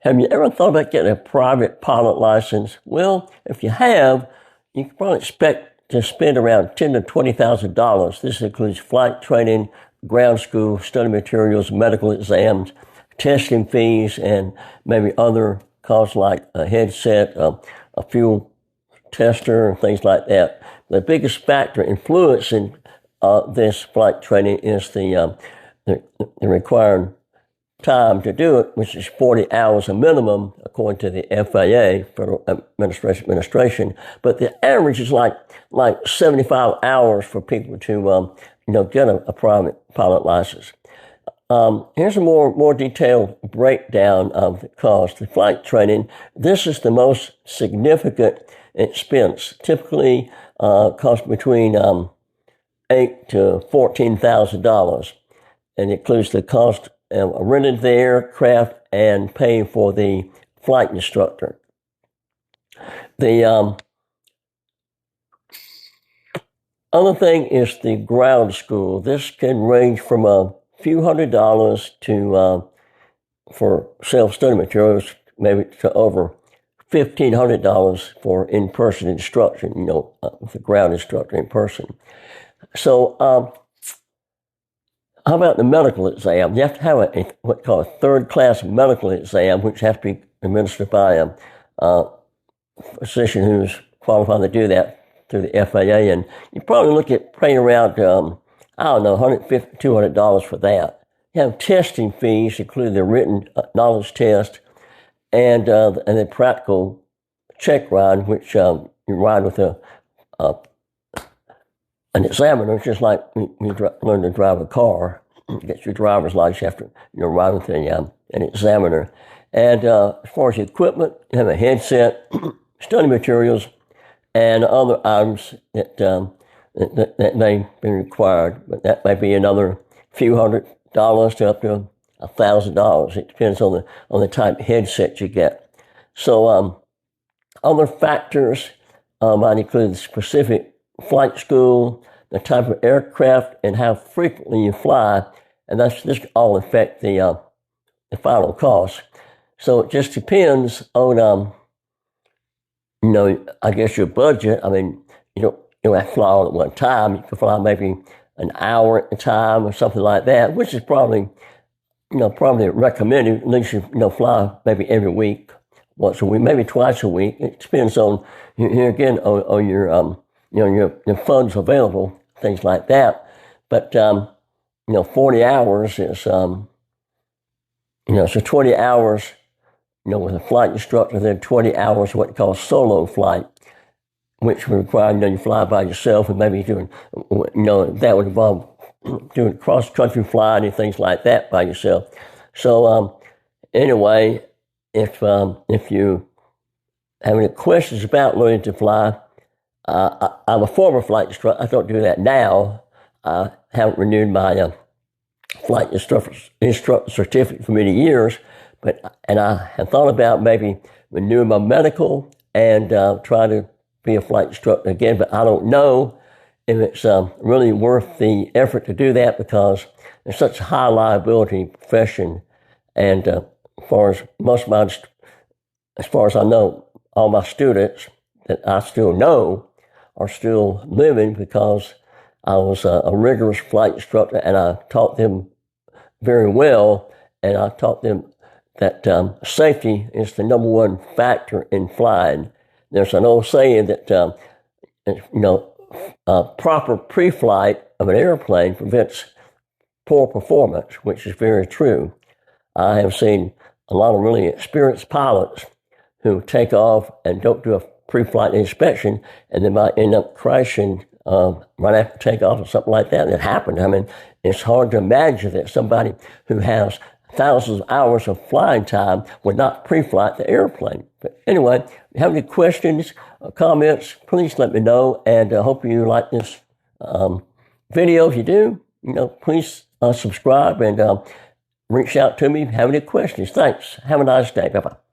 Have you ever thought about getting a private pilot license? Well, if you have, you can probably expect to spend around $10,000 to $20,000. This includes flight training, ground school, study materials, medical exams, testing fees, and maybe other costs like a headset, a fuel tester, and things like that. The biggest factor influencing this flight training is the required time to do it, which is 40 hours a minimum, according to the FAA, Federal Administration. But the average is like 75 hours for people to get a private pilot license. Here's a more detailed breakdown of the cost. The flight training, this is the most significant expense. Typically, costs between $8,000 to $14,000, and it includes the cost of renting the aircraft and paying for the flight instructor. The other thing is the ground school. This can range from a few $100s to for self-study materials, maybe to over $1,500 for in-person instruction, with the ground instructor in person. So, how about the medical exam? You have to have what's called a third-class medical exam, which has to be administered by a physician who's qualified to do that through the FAA. And you probably look at paying around, $150 to $200 for that. You have testing fees, including the written knowledge test and the practical check ride, which you ride with an examiner, just like you learn to drive a car. Get your driver's license after ride with an examiner. And as far as equipment, you have a headset, study materials, and other items that may be required. But that may be another few $100 to up to $1,000. It depends on the type of headset you get. So other factors might include the specific flight school, the type of aircraft, and how frequently you fly, and this all affect the final cost. So it just depends on I guess your budget. I mean, you don't have to fly all at one time. You can fly maybe an hour at a time or something like that, which is probably recommended. At least you fly maybe every week, once a week, maybe twice a week. It depends on here again on your your funds available, things like that. But 40 hours is so 20 hours. With a flight instructor, then 20 hours what you call solo flight, which would require, you fly by yourself and maybe doing, that would involve doing cross-country flying and things like that by yourself. So, anyway, if you have any questions about learning to fly, I'm a former flight instructor. I don't do that now. I haven't renewed my flight instructor certificate for many years. And I have thought about maybe renewing my medical and try to be a flight instructor again, but I don't know if it's really worth the effort to do that because it's such a high liability profession. And as far as I know, all my students that I still know are still living because I was a rigorous flight instructor and I taught them very well, and I taught them that safety is the number one factor in flying. There's an old saying that proper pre-flight of an airplane prevents poor performance, which is very true. I have seen a lot of really experienced pilots who take off and don't do a pre-flight inspection, and they might end up crashing right after takeoff or something like that. And it happened. I mean, it's hard to imagine that somebody who has thousands of hours of flying time would not pre-flight the airplane. But anyway, if you have any questions, comments, please let me know. And I hope you like this video. If you do, please subscribe and reach out to me if you have any questions. Thanks. Have a nice day. Bye-bye.